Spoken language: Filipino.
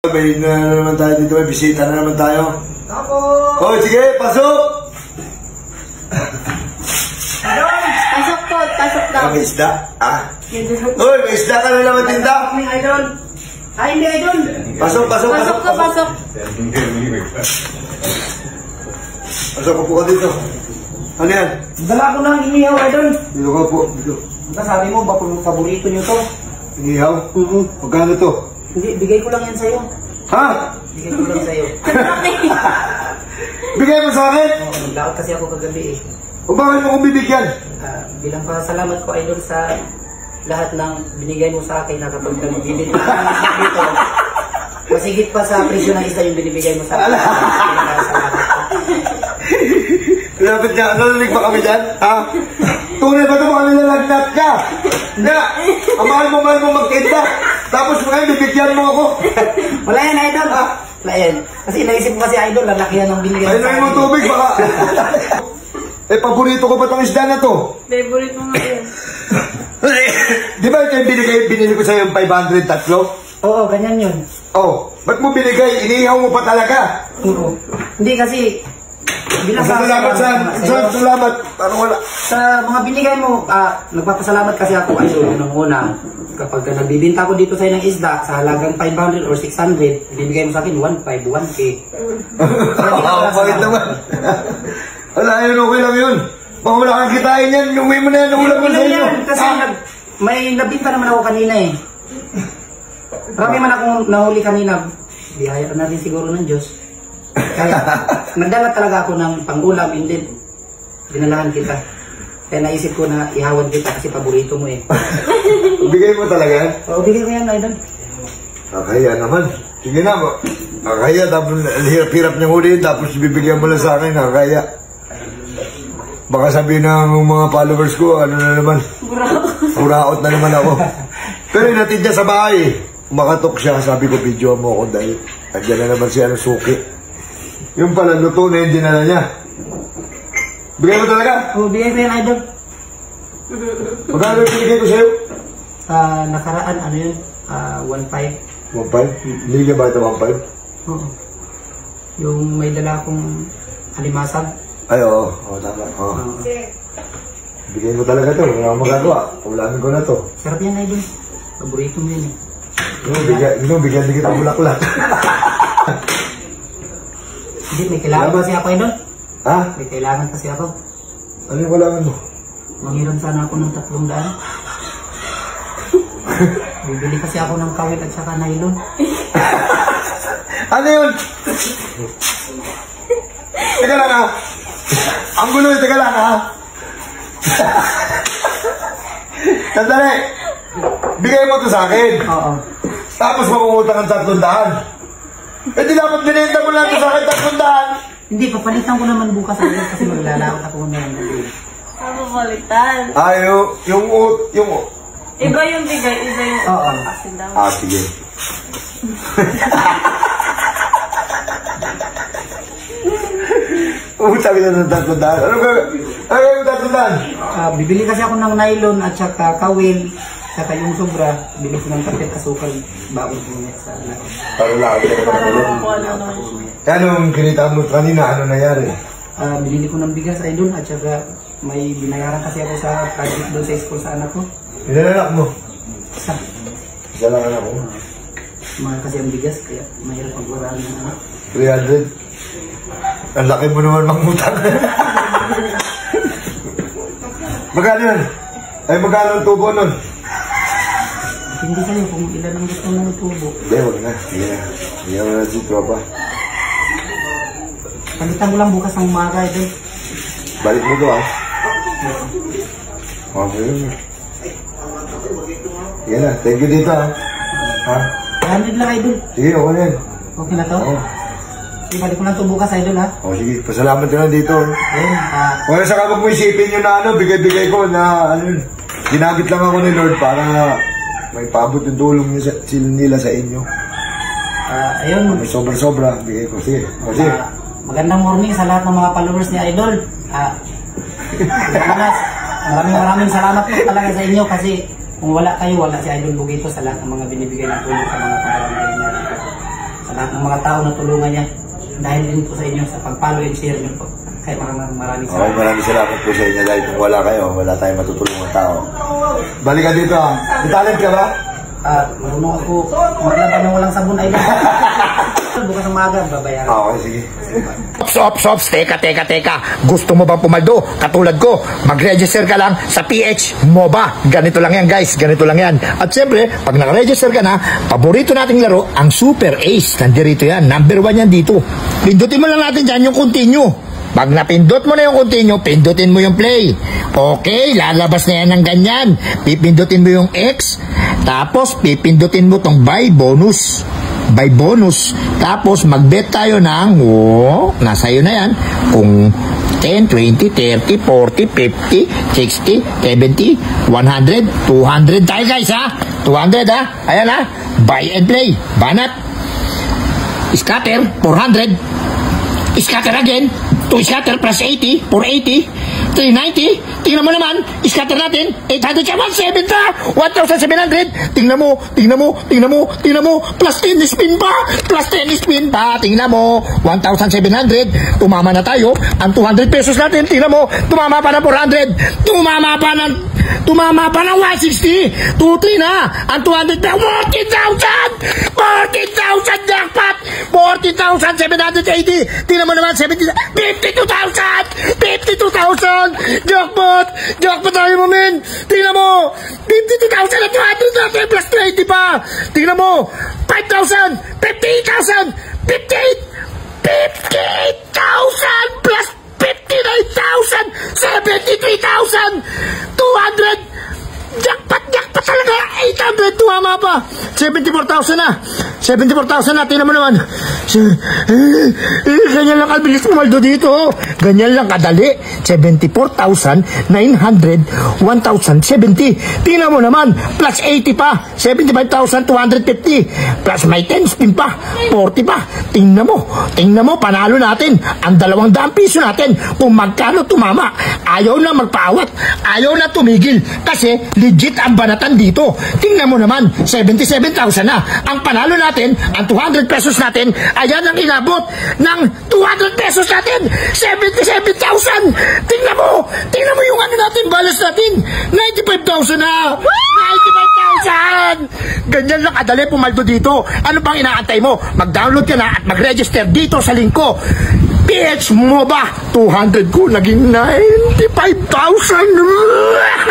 May na naman tayo dito, may bisita na naman tayo. Ako! Oh, sige, pasok! Pasok po, pasok daw. May isda? Ah? Uy, may isda ka na naman tinda? May idol. Ay, hindi idol. Pasok, pasok, pasok. Pasok ka, pasok. Pasok po ka dito. Ano yan? Dala ko ng inihaw, idol. Dito ka po, dito. Sabi mo, paborito nyo to. Inihaw? Magkano to? Hindi, bigay ko lang yan sa'yo. Ha? Bigay ko lang sa'yo. Bigay mo sa akin? Naglaot kasi ako kagabi eh. O bakit mo kong bibigyan? Bilang pasalamat ko, idol, sa lahat ng binigay mo sa akin na kapag nagbibili ka dito, masigit pa sa presyo ng isa yung binibigay mo sa akin. Lapit nga, nalalig ba kami dyan? Ha? Tunay ba ito mga nilalagnat ka? Nga, ang mahal mo magtinda. Tapos ngayon, bibigyan mo ako. Wala yan, idol. Wala yan. Kasi naisip ko kasi, idol, lalaki yan ang binigay ay, mo tubig baka. Eh, paborito ko ba itong isda na to? Favorite mo nga yan. Di ba ito yung binili ko sa'yo yung 500 tatlo? Oo, ganyan yun. Oh, ba't mo binigay? Inihaw mo pa talaga? Oo. Hindi kasi, bilang salamat. Parang wala. Sa mga binigay mo, nagpapasalamat kasi ako, idol, nung una. Kapag nagbibinta ko dito sa'yo ng isda, sa halagang 500 or 600, ibibigay mo sa akin 1.5, 1K. Bakit naman? Wala, yun, okay lang yun. Baka wala kang kitain yan, umuwi mo na yan, ulam mo sa inyo. Kasi may nabinta naman ako kanina eh. Marami man akong nahuli kanina, biyaya na rin siguro ng Diyos. Kaya, nagdala talaga ako ng pang-ulam, hindi. Dinalahan kita. Kaya naisip ko na ihawan kita kasi paborito mo eh. Bigay mo talaga? Oo, bigay ko yan, idol. Kaya naman. Sige na, kaya tapos hirap niyang huliin tapos bibigyan mo lang sa akin, kaya. Baka sabihin ng mga followers ko, ano na naman, uraot na naman ako. Pero inatid niya sa bahay. Makatok siya, sabi ko, video mo ako dahil andyan na naman siya ng suki. Yung pala, luto na yung dinala niya. Bigay mo talaga? Oo, bigay ko yan, idol. Magkano yung binigay ko sa'yo? Nakaraan, ano yun? 1.5. 1.5? Hindi niya ba ito 1.5? Oo. Yung may dala akong alimasag. Ay, oo. Oo, tama. Oo. Bigay mo talaga ito. Wala akong magagawa. Ulamin ko na ito. Sarap yan, idol. Paborito mo yun eh. Bigyan din kita bulaklak. Hindi, may kailangan kasi ako, idol. Ha? May kailangan kasi ako. Ano yung kailangan mo? Manghiram sana ako ng 300. Bibili kasi ako ng kawit at saka nylon. Ano yun? Teka lang ha. Ang gulo yun, teka lang ha. Sandali. Bigay mo ito sa akin. Oo. Tapos mamungutang ang 300. Eh di dapat binenta mo lang ito sa akin 300. Hindi, papalitan ko naman bukas kasi maglalakot ako na yan. Papalitan. Yung Iba yung bigay, iba yung Oo. kasi daw. sige. Utang na ng 300. Ano yung 300? Bibili kasi ako ng nylon at saka kawil. Saka yung sobra, bili ko ng kapit asukal. Baon ko niya sa laro. Para lang. Para makakuha na naman. Anong kinita mo kanina? Ano nangyari? Binili ko ng bigas, idol, at saka may binayaran kasi ako sa project doon sa school sa anak ko. Pinalanak mo? Isa lang anak mo? mahal kasi ang bigas, kaya mahirap magwaraan ng anak. 300? Ang laki mo naman mangutang. Magkano yun? Ay, magkano ang tubo nun? Hindi sa'yo kung ilan ang gusto mo ng tubo. Hindi, huwag na. Hindi mo na si tropa. Palitan ko lang bukas ang umaga, idol. Balik mo to Okay yun. Yan na, thank you dito ha. 100 lang, idol. Sige, okay na yan. Okay na to? Oo. Sige, balik ko lang to bukas, idol, ha? Sige, pasalamat ka na dito. Ayun, Wala sa kapag mo isipin yun na bigay-bigay ko na ginamit lang ako ni Lord para may paabot yung tulong nila sa inyo. ayun. May sobra-sobra, bigay ko. Sige, sige. Magandang morning sa lahat ng mga followers ni Idol. Maraming salamat po talaga sa inyo kasi kung wala kayo, wala si Idol Bugito sa lahat ng mga binibigay na tulong sa mga kapatid niya. lahat ng mga tao na tulungan niya. Dahil din po sa inyo sa pag-follow and share niyo po. Kaya maraming Okay, maraming salamat po sa inyo dahil kung wala kayo, wala tayong matutulungan tao. Balik ka dito ha. May talent ka ba? Marunong ako maglaba ng walang sabon ay bukas ng maga, babayaran. Okay, sige. Ops, teka. Gusto mo bang pumaldo? Katulad ko, mag-register ka lang sa PH MOBA. Ganito lang yan guys, ganito lang yan. At syempre, pag naka-register ka na, paborito nating laro, ang Super Ace. Nandirito yan, number 1 yan dito. Pindutin mo lang natin dyan yung continue. Pag napindot mo na yung continue, pindutin mo yung play. Okay, lalabas na yan ng ganyan. Pipindutin mo yung X, tapos pipindutin mo tong buy bonus. Tapos mag-bet tayo ng, nasa iyo na yan, kung 10, 20, 30, 40, 50, 60, 70, 100, 200 tayo guys ha. 200 ha. Ayan ha. Buy and play. Banat. Scatter, 400. Scatter again. 2 scatter plus 80, 480, 390. Tingnan mo naman, scatter natin, 800 siya, 170, 1,700. Tingnan mo, plus 10 spin pa. Tingnan mo, 1,700. Tumama na tayo. Ang 200 pesos natin, tingnan mo, tumama pa ng 400. Tumama pa ng 160. 2-3 na. Ang 200 na, 14,000 jackpot. 40,780. Tingnan mo naman, 52,000 jackpot tayo mo men. Tingnan mo 52,000 at 200 natin plus 20 pa. Tingnan mo 5,000, 58,000, 58,000 plus 59,000, 73,000, 200. Jackpot talaga. 800, tumama pa. 74,000 na. 74,000 na. Tingnan mo naman. Ganyan lang kabilis pumaldo dito. Ganyan lang kadali. 74,900, 1,070. Tingnan mo naman. Plus 80 pa. 75,250. Plus may 10 spin pa. 40 pa. Tingnan mo. Panalo natin. Ang 200 piso natin. Kung magkano tumama. Ayaw na magpaawat. Ayaw na tumigil. Kasi legit ang banatan dito. Tingnan mo naman, 77,000 na. Ang panalo natin, ang 200 pesos natin, ayan ang inabot ng 200 pesos natin. 77,000. Tingnan mo yung ano natin, balance natin. 95,000 na. 95,000. Ganyan lang kadali pumaldo dito. Ano pang inaantay mo? Mag-download ka na at mag-register dito sa link ko. PH MOBA. 200 ko, naging 95,000.